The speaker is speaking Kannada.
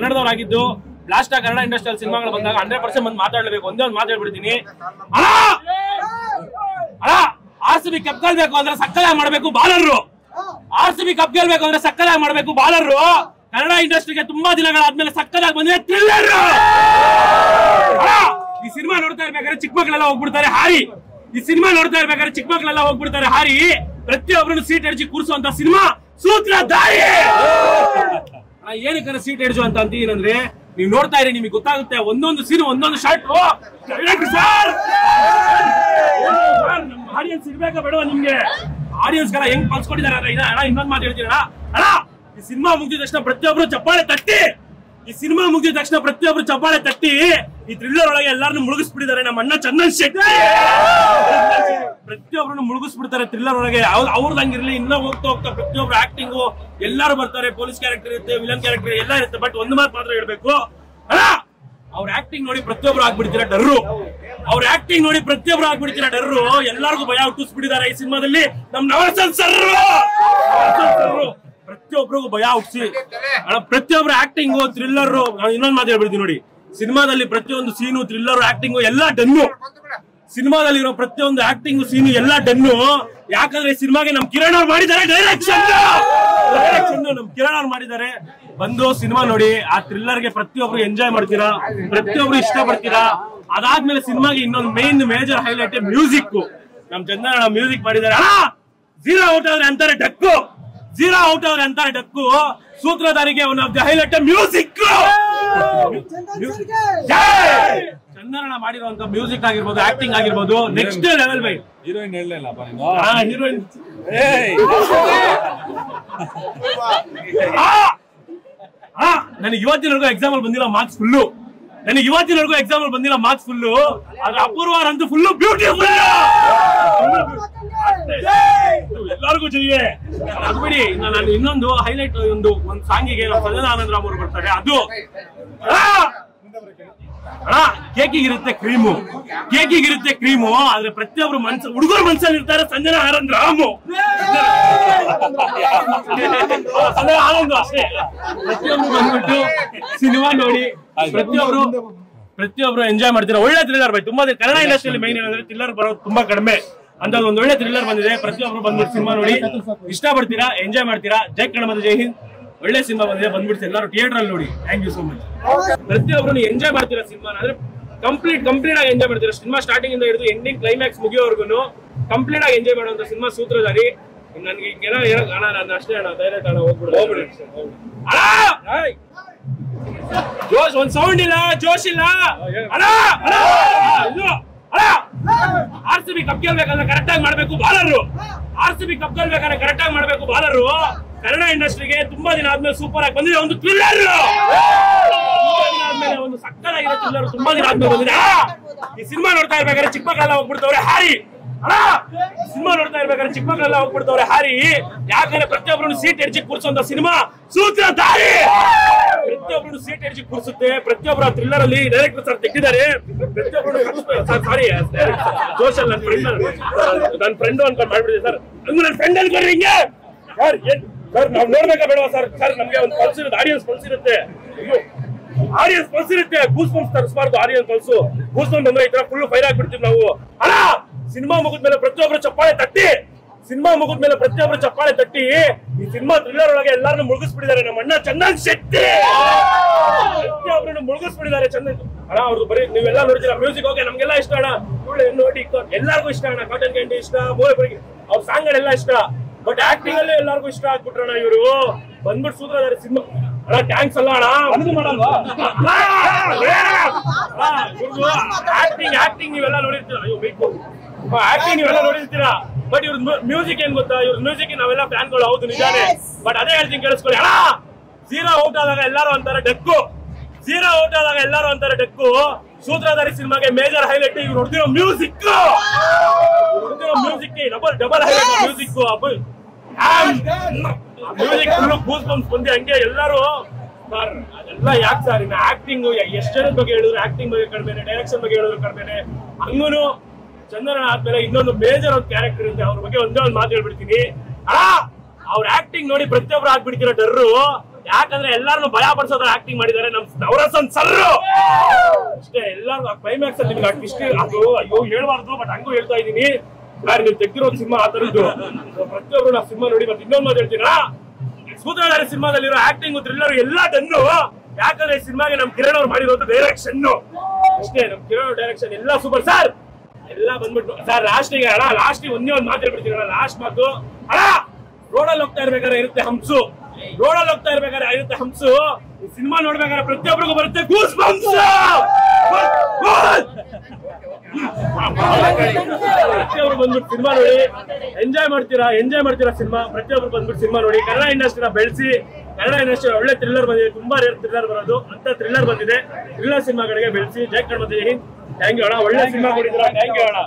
ಕನ್ನಡದವರಾಗಿದ್ದು ಬ್ಲಾಸ್ಟ್ ಕನ್ನಡ ಇಂಡಸ್ಟ್ರಿಯಲ್ ಸಿನಿಮಾಗಳು ಬಂದಾಗ 100% ಬಂದು ಮಾತಾಡಲೇಬೇಕು. ಒಂದೇ ಒಂದು ಮಾತಾಡ್ಬಿಡ್ತೀನಿ. RCB ಕಪ್ ಗೆಲ್ಬೇಕು ಅಂದ್ರೆ ಸಕ್ಕತ್ತಾಗಿ ಮಾಡಬೇಕು ಬಾಲರ್ರು. RCB ಕಪ್ ಗೆಲ್ಬೇಕು ಅಂದ್ರೆ ಸಕ್ಕತ್ತಾಗಿ ಮಾಡಬೇಕು ಬಾಲರ್ರು. ಕನ್ನಡ ಇಂಡಸ್ಟ್ರಿಗೆ ತುಂಬಾ ದಿನಗಳಾದ್ಮೇಲೆ ಸಕ್ಕತ್ತಾಗಿ ಬಂದ್ರೆ ಥ್ರಿಲ್ಲರ್. ಈ ಸಿನಿಮಾ ನೋಡ್ತಾ ಇರ್ಬೇಕಾದ್ರೆ ಚಿಕ್ಕ ಮಕ್ಕಳೆಲ್ಲ ಹೋಗ್ಬಿಡ್ತಾರೆ ಹಾರಿ. ಈ ಸಿನಿಮಾ ನೋಡ್ತಾ ಇರ್ಬೇಕಾದ್ರೆ ಚಿಕ್ಕ ಮಕ್ಕಳೆಲ್ಲ ಹೋಗ್ಬಿಡ್ತಾರೆ ಹಾರಿ. ಪ್ರತಿಯೊಬ್ಬರನ್ನು ಸೀಟ್ ಎಡ್ಜಿ ಕೂರಿಸುವಂತ ಸಿನಿಮಾ ಸೂತ್ರಧಾರಿ. ಏನಕ್ಕೆ ಸೀಟ್ ಎಡ್ಜು ಅಂತ ಅಂತೀನಂದ್ರೆ ನೀವು ನೋಡ್ತಾ ಇರಿ, ನಿಮಗೆ ಗೊತ್ತಾಗುತ್ತೆ. ಒಂದೊಂದು ಸೀನ್ ಒಂದೊಂದು ಶಾರ್ಟ್. ಆಡಿಯನ್ಸ್ ಇರ್ಬೇಕಾ ಬೇಡವಾ ನಿಮ್ಗೆ? ಆಡಿಯನ್ಸ್ ಗಳ ಹೆಂಗ್ ಕಲ್ಸ್ಕೊಟ್ಟಿದ್ದಾರೆ ಇನ್ನೊಂದು ಮಾತು ಹೇಳ್ತೀನಿ ಅಣ್ಣ. ಈ ಸಿನಿಮಾ ಮುಗಿದ ತಕ್ಷಣ ಪ್ರತಿಯೊಬ್ರು ಚಪ್ಪಾಳೆ ತಟ್ಟಿ. ಈ ಸಿನಿಮಾ ಮುಗಿದ ತಕ್ಷಣ ಪ್ರತಿಯೊಬ್ರು ಚಪ್ಪಾಳೆ ತಟ್ಟಿ ಈ ಥ್ರಿಲ್ಲರ್ ಒಳಗೆ ಎಲ್ಲಾರನ್ನು ಮುಳುಗಿಸ್ಬಿಟ್ಟಿದ್ದಾರೆ. ನಮ್ಮ ಅಣ್ಣ ಚಂದನ್ ಶೆಟ್ಟಿ ಪ್ರತಿಯೊಬ್ಬರನ್ನು ಮುಳುಗಿಸ್ಬಿಡ್ತಾರೆ ಥ್ರಿಲ್ಲರ್ ಒಳಗೆ. ಅವ್ರದ್ದು ಹಂಗಿರ್ಲಿ. ಇನ್ನ ಹೋಗ್ತಾ ಹೋಗ್ತಾ ಪ್ರತಿಯೊಬ್ರು ಆಕ್ಟಿಂಗು ಎಲ್ಲರೂ ಬರ್ತಾರೆ. ಪೊಲೀಸ್ ಕ್ಯಾರೆಕ್ಟರ್ ಇರುತ್ತೆ, ವಿಲನ್ ಕ್ಯಾರೆಕ್ಟರ್ ಎಲ್ಲ ಇರುತ್ತೆ. ಬಟ್ ಒಂದು ಮಾತು ಮಾತ್ರ ಹೇಳ್ಬೇಕು ಅಣ್ಣ, ಅವ್ರ ಆಕ್ಟಿಂಗ್ ನೋಡಿ ಪ್ರತಿಯೊಬ್ರು ಆಗ್ಬಿಡ್ತೀರಾ ಡರ್ರು. ಅವ್ರ ಆಕ್ಟಿಂಗ್ ನೋಡಿ ಪ್ರತಿಯೊಬ್ರು ಆಗ್ಬಿಡ್ತೀರಾ ಡರ್ರು. ಎಲ್ಲರಿಗೂ ಭಯ ಹುಟ್ಟಿಸ್ಬಿಟ್ಟಿದ್ದಾರೆ ಈ ಸಿನಿಮಾದಲ್ಲಿ. ನಮ್ ನವರಸನ್ ಸರ್ ಪ್ರತಿಯೊಬ್ಬರಿಗೂ ಭಯ ಹುಟ್ಟಿಸಿ ಪ್ರತಿಯೊಬ್ಬರು ಆಕ್ಟಿಂಗು ಥ್ರಿಲ್ಲರ್. ಇನ್ನೊಂದು ಮಾತು ಹೇಳ್ಬಿಡ್ತೀನಿ ನೋಡಿ, ಸಿನಿಮಾದಲ್ಲಿ ಪ್ರತಿಯೊಂದು ಸೀನು ಥ್ರಿಲ್ಲರ್ ಆಕ್ಟಿಂಗು ಎಲ್ಲ ಡನ್ನು. ಸಿನಿಮಾದಲ್ಲಿರೋ ಪ್ರತಿಯೊಂದು ಆಕ್ಟಿಂಗ್ ಸೀನು ಎಲ್ಲ ಡನ್ನು. ಯಾಕಂದ್ರೆ ಸಿನಿಮಾಗೆ ನಮ್ ಕಿರಣ್ ಅವ್ರು ಮಾಡಿದ್ದಾರೆ ಡೈರೆಕ್ಷನ್. ನಮ್ ಕಿರಣ್ ಅವ್ರು ಮಾಡಿದ್ದಾರೆ. ಬಂದು ಸಿನಿಮಾ ನೋಡಿ, ಆ ಥ್ರಿಲ್ಲರ್ಗೆ ಪ್ರತಿಯೊಬ್ರು ಎಂಜಾಯ್ ಮಾಡ್ತೀರಾ, ಪ್ರತಿಯೊಬ್ರು ಇಷ್ಟ ಪಡ್ತೀರಾ. ಅದಾದ್ಮೇಲೆ ಸಿನಿಮಾಗೆ ಇನ್ನೊಂದು ಮೇಜರ್ ಹೈಲೈಟ್ ಮ್ಯೂಸಿಕ್. ನಮ್ ಚಂದನ ಮ್ಯೂಸಿಕ್ ಮಾಡಿದ್ದಾರೆ. ಝೀರೋ ಔಟ್ ಆದ್ರೆ ಅಂತಾರೆ ಡಕ್ಕು. ಝೀರೋ ಔಟ್ ಆದ್ರೆ ಅಂತಾರೆ ಡಕ್ಕು. ಸೂತ್ರಧಾರಿಗೆ one of the highlight music. Chandana ಮಾಡಿರುವಂತ ಮ್ಯೂಸಿಕ್ ಆಗಿರ್ಬೋದು, ಆಕ್ಟಿಂಗ್ ಆಗಿರ್ಬೋದು ನೆಕ್ಸ್ಟ್ ಲೆವೆಲ್ ಬೈ. ಹೀರೋಯಿನ್ ಹೇಳಲಿಲ್ಲ ಹೀರೋಯಿನ್ ನನಗೆ ಇವತ್ತಿನವರೆಗೂ ಎಕ್ಸಾಂಪಲ್ ಬಂದಿಲ್ಲ ಮಾರ್ಕ್ಸ್ ಫುಲ್ಲು. ನನಗೆ ಇವತ್ತಿನವರೆಗೂ ಎಕ್ಸಾಂಪಲ್ ಬಂದಿಲ್ಲ ಮಾರ್ಕ್ಸ್ ಫುಲ್ಲು. ಆದ್ರೆ ಅಪೂರ್ವ ಅಂತೂ ಫುಲ್ಲು ಬ್ಯೂಟಿಫುಲ್. ಎಲ್ಲರಿಗೂ ಜೊತೆಗೆ ಅದು ಬಿಡಿ. ನಾನು ಇನ್ನೊಂದು ಹೈಲೈಟ್ ಒಂದು ಸಾಂಗಿಗೆ ಸಂಜನಾ ಆನಂದರಾಮ್ ಅವರು ಬರ್ತಾರೆ. ಅದು ಕೇಕಿಗಿರುತ್ತೆ ಕ್ರೀಮು, ಕೇಕಿಗಿರುತ್ತೆ ಕ್ರೀಮು. ಆದ್ರೆ ಪ್ರತಿಯೊಬ್ರು ಹುಡುಗರು ಮನ್ಸಲ್ಲಿ ಇರ್ತಾರೆ ಸಂಜನಾ ಆನಂದರಾಮು. ಸಂಜನಾ ಆನಂದ್ ಅಷ್ಟೇ. ಪ್ರತಿಯೊಬ್ರು ಬಂದ್ಬಿಟ್ಟು ಸಿನಿಮಾ ನೋಡಿ ಪ್ರತಿಯೊಬ್ರು ಎಂಜಾಯ್ ಮಾಡ್ತೀರಾ. ಒಳ್ಳೆ ಥ್ರಿಲ್ಲರ್ ಬೈ. ತುಂಬಾ ಕನ್ನಡ ಇಂಡಸ್ಟ್ರಿಯಲ್ಲಿ ಮೈನ್ ಏನಂದ್ರೆ ಥ್ರಿಲ್ಲರ್ ಬರೋದು ತುಂಬಾ ಕಡಿಮೆ. ಅಂತ ಒಂದು ಒಳ್ಳೆ ಥ್ರಿಲ್ಲರ್ ಬಂದಿದೆ. ಪ್ರತಿಯೊಬ್ರು ಬಂದ್ಬಿಟ್ಟು ಸಿನಿಮಾ ನೋಡಿ ಇಷ್ಟ ಪಡ್ತೀರಾ, ಎಂಜಾಯ್ ಮಾಡ್ತೀರಾ. ಜೈ ಕನ್ನಡ ಮತ್ತು ಜೈ ಹಿಂದ್. ಒಳ್ಳೆ ಸಿನಿಮಾ ಬಂದಿದೆ, ಬಂದ್ಬಿಡ್ತೀವಿ ಎಲ್ಲರೂ ಥಿಯೇಟರ್ ಅಲ್ಲಿ ನೋಡಿ. Thank you so much. ಪ್ರತಿಯೊಬ್ರು ಎಂಜಾಯ್ ಮಾಡ್ತೀರಾ ಸಿನಿಮಾ ಅಂದ್ರೆ ಕಂಪ್ಲೀಟ್ ಆಗಿ ಎಂಜಾಯ್ ಮಾಡ್ತೀರಾ. ಸಿನಿಮಾ ಸ್ಟಾರ್ಟಿಂಗ್ ಇಂದ ಹಿಡಿದು ಎಂಡಿಂಗ್ ಕ್ಲೈಮ್ಯಾಕ್ಸ್ ಮುಗಿಯೋವರೆಗೂ ಕಂಪ್ಲೀಟ್ ಆಗಿ ಎಂಜಾಯ್ ಮಾಡುವಂತ ಸಿನಿಮಾ ಸೂತ್ರಧಾರಿ. ನನ್ಗೆ ಅಣ್ಣ ನಾನು ಅಷ್ಟೇ ಅಣ್ಣ ಡೈರೆಕ್ಟ್ ಅಣ್ಣ ಹೋಗ್ಬಿಡಿ. ಜೋಶ್ ಒಂದ್ ಸೌಂಡ್ ಇಲ್ಲ, ಜೋಶ್ ಇಲ್ಲ ಅಣ್ಣ. RCB ಕಪ್ ಗೆಲ್ಬೇಕಂದ್ರೆ ಕರೆಕ್ಟ್ ಆಗಿ ಮಾಡ್ಬೇಕು ಬಾಲರು. RCB ಕಪ್ ಗೆಲ್ಬೇಕಂದ್ರೆ ಕರೆಕ್ಟ್ ಆಗಿ ಮಾಡ್ಬೇಕು ಬಾಲರು. ಕನ್ನಡ ಇಂಡಸ್ಟ್ರಿಗೆ ತುಂಬಾ ದಿನ ಆದ್ಮೇಲೆ ಸೂಪರ್ ಆಗಿ ಬಂದಿದೆ ಒಂದು ಥ್ರಿಲ್ಲರ್. ಒಂದು ಸಕ್ಕತ್ತಾಗಿರೋ ಥ್ರಿಲ್ಲರ್ ತುಂಬಾ ದಿನ ಆದ್ಮೇಲೆ ಬಂದಿದೆ. ಈ ಸಿನಿಮಾ ನೋಡ್ತಾ ಇರ್ಬೇಕಾದ್ರೆ ಚಿಕ್ಕ ಮಕ್ಕಳೆಲ್ಲ ಹೋಗ್ಬಿಡ್ತವ್ರೆ ಹಾರಿ. ಸಿನಿಮಾ ನೋಡ್ತಾ ಇರ್ಬೇಕಾದ್ರೆ ಚಿಕ್ಕ ಮಕ್ಕಳೆಲ್ಲ ಹೋಗ್ಬಿಡ್ತವ್ರೆ ಹಾರಿ. ಯಾಕಂದ್ರೆ ಪ್ರತಿಯೊಬ್ಬರನ್ನು ಸೀಟ್ ಎಡ್ಜಿ ಕೂರಿಸುವಂತ ಸಿನಿಮಾ ಸೂತ್ರಧಾರಿ. ಪ್ರತಿಯೊಬ್ಬರು ಸೀಟ್ ಎಡ್ಜಿ ಕೂರಿಸುತ್ತೆ. ಪ್ರತಿಯೊಬ್ಬರ ಥ್ರಿಲ್ಲರ್ ಅಲ್ಲಿ ಡೈರೆಕ್ಟರ್ ಸರ್ ತೆಗೆದಿದ್ದಾರೆ. ಪ್ರತಿಯೊಬ್ಬರು ಸಾರಿ ಜೋಶಲ್ ನನ್ನ ಫ್ರೆಂಡ್ ಅನ್ಕೊಂಡು ಮಾಡ್ಬಿಟ್ಟಿದೆ ಸರ್. ನನ್ನ ಫ್ರೆಂಡ್ ಅನ್ಕೊಂಡ್ರಿ ಹಿಂಗೆ ಸರ್ ನಾವ್ ನೋಡ್ಬೇಕಾ ಬೇಡವಾ ಸರ್? ಸರ್ ನಮ್ಗೆ ಒಂದು ಪಲ್ಸ್ ಇರುತ್ತೆ, ಆಡಿಯನ್ಸ್ ಪಲ್ಸ್ ಇರುತ್ತೆ. ಆಡಿಯನ್ಸ್ ಪಲ್ಸ್ ಇರುತ್ತೆ. ಗೂಸ್ ಬಂಪ್ಸ್ ತರಿಸಬಾರ್ದು. ಆಡಿಯನ್ಸ್ ಪಲ್ಸು ಗೂಸ್ ಬಂಪ್ ಬಂದ್ರೆ ಈ ತರ ಫುಲ್ ಫೈರ್ ಆಗ್ಬಿಡ್ತೀವಿ ನಾವು. ಅಣ್ಣ ಸಿನಿಮಾ ಮುಗಿದ್ಮೇಲೆ ಪ್ರತಿಯೊಬ್ಬರು ಚಪ್ಪಾಳೆ ತಟ್ಟಿ. ಸಿನಿಮಾ ಮುಗಿದ್ಮೇಲೆ ಪ್ರತಿಯೊಬ್ಬರು ಚಪ್ಪಾಳೆ ತಟ್ಟಿ ಈ ಸಿನಿಮಾ ಥ್ರಿಲ್ಲರ್ ಒಳಗೆ ಎಲ್ಲಾರನ್ನು ಮುಳುಗಿಸ್ಬಿಟ್ಟಿದ್ದಾರೆ. ನಮ್ಮ ಅಣ್ಣ ಚಂದನ್ ಶೆಟ್ಟಿ ಪ್ರತಿಯೊಬ್ಬರನ್ನು ಮುಳುಗಿಸ್ಬಿಟ್ಟಿದ್ದಾರೆ. ಚಂದನ್ ಅಣ್ಣ ಅವ್ರದ್ದು ಬರೀ ನೀವೆಲ್ಲ ನೋಡ್ತೀರಾ. ಮ್ಯೂಸಿಕ್ ಓಕೆ ನಮ್ಗೆಲ್ಲ ಇಷ್ಟ ಅಣ್ಣ. ನೋಡಿ ಎಲ್ಲರಿಗೂ ಇಷ್ಟ ಅಣ್ಣ. ಕಾಟನ್ ಕ್ಯಾಂಡಿ ಇಷ್ಟ, ಬೋಯ್ ಅವ್ರ ಸಾಂಗ್ಗಳೆಲ್ಲ ಇಷ್ಟ. ಬಟ್ ಆಕ್ಟಿಂಗ್ ಅಲ್ಲಿ ಎಲ್ಲರಿಗೂ ಇಷ್ಟ ಆಗ್ಬಿಟ್ರಣ್ಣ ಇವರು. ಬಂದ್ಬಿಟ್ಟು ಸೂತ್ರಧಾರಿ ಸಿನಿಮಾ ಅಣ್ಣ. ಟ್ಯಾಂಕ್ಸ್ ಅಲ್ಲ ಅಣ್ಣ ಮಾಡಲ್ವಾ ಆಕ್ಟಿಂಗ್ ನೀವೆಲ್ಲ ನೋಡಿರ್ತೀರ. ಅಯ್ಯೋ ಬೇಕು ಆಕ್ಟಿಂಗ್ ನೀವೆಲ್ಲ ನೋಡಿರ್ತೀರಾ. ಬಟ್ ಇವ್ರ ಮ್ಯೂಸಿಕ್ ಏನ್ ಗೊತ್ತಾ? ಇವ್ರ ಮ್ಯೂಸಿಕ್ ನಾವೆಲ್ಲ ಫ್ಯಾನ್ಗಳು. ಹೌದು ನಿಜಾನೇ. ಬಟ್ ಅದೇ ಹೇಳ್ತೀನಿ ಕೇಳಿಸ್ಕೊಳ್ಳಿ ಅಣ್ಣ. ಝೀರೋ ಔಟ್ ಆದಾಗ ಎಲ್ಲರೂ ಅಂತಾರೆ ಡಕ್ಕು. ಝೀರೋ ಔಟ್ ಆದಾಗ ಎಲ್ಲರೂ ಅಂತಾರೆ ಡಕ್ಕು. ಸೂತ್ರಧಾರಿ ಸಿನಿಮಾಗೆ ಮೇಜರ್ ಹೈಲೈಟ್ ಇವ್ರು ಹೊಡೆದಿರೋ music. Music double highlight music. Music full goose bumps ಬಂದಿ ಹಂಗೆ ಎಲ್ಲರೂ ಸರ್. ಅದೆಲ್ಲ ಯಾಕೆ ಸರ್? ಇನ್ನು ಆಕ್ಟಿಂಗ್ ಎಷ್ಟು ಜನದ ಬಗ್ಗೆ ಹೇಳಿದ್ರು ಆಕ್ಟಿಂಗ್ ಬಗ್ಗೆ ಕಡಿಮೆನೆ, ಡೈರೆಕ್ಷನ್ ಬಗ್ಗೆ ಹೇಳಿದ್ರು ಕಡಿಮೆನೆ. ಹಂಗೂನು ಚಂದನ ಆದ್ಮೇಲೆ ಇನ್ನೊಂದು ಮೇಜರ್ ಒಂದು ಕ್ಯಾರೆಕ್ಟರ್ ಇರುತ್ತೆ. ಅವ್ರ ಬಗ್ಗೆ ಒಂದೇ ಒಂದು ಮಾತು ಹೇಳ್ಬಿಡ್ತೀನಿ. ಅವ್ರ ಆಕ್ಟಿಂಗ್ ನೋಡಿ ಪ್ರತಿಯೊಬ್ರು ಆಗ್ಬಿಡ್ತೀರ ಡರ್ರು. ಯಾಕಂದ್ರೆ ಎಲ್ಲಾರು ಭಯ ಪಡಿಸೋದ್ರ ಆಕ್ಟಿಂಗ್ ಮಾಡಿದ್ದಾರೆ ನಮ್ ನವರಸನ್ ಸರ್ರು ಅಷ್ಟೇ. ಎಲ್ಲಾರು ಕ್ಲೈಮ್ಯಾಕ್ಸ್ ಅಲ್ಲಿ ನಿಮ್ಗೆ ಟ್ವಿಸ್ಟ್ ಅದು ಅಯ್ಯೋ ಹೇಳ್ಬಾರ್ದು, ಬಟ್ ಹಂಗೂ ಹೇಳ್ತಾ ಇದೀನಿ. ಯಾರು ನೀವು ತೆಗ್ದಿರೋ ಸಿನಿಮಾ ಆ ತರದ್ದು ಪ್ರತಿಯೊಬ್ರು ನಾವು ಸಿನಿಮಾ ನೋಡಿ. ಮತ್ತೆ ಇನ್ನೊಂದು ಮಾತು ಹೇಳ್ತೀರಾ, ಸೂತ್ರಧಾರಿ ಸಿನಿಮಾದಲ್ಲಿರೋ ಆಕ್ಟಿಂಗ್ ಥ್ರಿಲ್ಲರ್ ಎಲ್ಲ ಡನ್ನು. ಯಾಕಂದ್ರೆ ಈ ಸಿನಿಮಾಗೆ ನಮ್ ಕಿರಣ್ ಅವ್ರು ಮಾಡಿರೋದು ಡೈರೆಕ್ಷನ್ ಅಷ್ಟೇ. ನಮ್ ಕಿರಣ್ ಅವ್ರ ಡೈರೆಕ್ಷನ್ ಎಲ್ಲ ಸೂಪರ್ ಸರ್. ಎಲ್ಲ ಬಂದ್ಬಿಟ್ಟು ಸರ್ ಲಾಸ್ಟಿಗೆ ಅಣ್ಣ, ಲಾಸ್ಟಿಗೆ ಒಂದೇ ಒಂದು ಮಾತು ಹೇಳ್ಬಿಡ್ತೀನಿ ಅಣ್ಣ. ಲಾಸ್ಟ್ ಮಾತು ಅಣ್ಣ, ರೋಡಲ್ಲಿ ಹೋಗ್ತಾ ಇರ್ಬೇಕಾದ್ರೆ ಇರುತ್ತೆ ಹಂಸು, ರೋಡಲ್ಲಿ ಹೋಗ್ತಾ ಇರ್ಬೇಕಾದ್ರೆ ಇರುತ್ತೆ ಹಂಸು. ಈ ಸಿನಿಮಾ ನೋಡ್ಬೇಕಾದ್ರೆ ಪ್ರತಿಯೊಬ್ಬರಿಗೂ ಬರುತ್ತೆ ಗೂಸ್ ಬಂಪ್ಸ್. ಪ್ರತಿಯೊಬ್ರು ಬಂದ್ಬಿಟ್ಟು ಸಿನಿಮಾ ನೋಡಿ ಎಂಜಾಯ್ ಮಾಡ್ತೀರಾ ಸಿನಿಮಾ. ಪ್ರತಿಯೊಬ್ರು ಬಂದ್ಬಿಟ್ಟು ಸಿನಿಮಾ ನೋಡಿ. ಕನ್ನಡ ಇಂಡಸ್ಟ್ರಿನ ಬೆಳೆಸಿ. ಕನ್ನಡ ಇಂಡಸ್ಟ್ರಿ ಒಳ್ಳೆ ಥ್ರಿಲ್ಲರ್ ಬಂದಿದೆ, ತುಂಬಾ ರೇರ್ ಥ್ರಿಲ್ಲರ್ ಬರೋದು ಅಂತ ಥ್ರಿಲ್ಲರ್ ಬಂದಿದೆ. ಥ್ರಿಲ್ಲರ್ ಸಿನಿಮಾಗಳಿಗೆ ಬೆಳೆಸಿ. ಜೈ ಕನ್ನಡ. ಥ್ಯಾಂಕ್ ಯು ಅಣ್ಣ, ಒಳ್ಳೆ ಸಿನಿಮಾ ಕೊಡಿದ್ದೀರಾ. ಥ್ಯಾಂಕ್ ಯು ಅಣ್ಣ.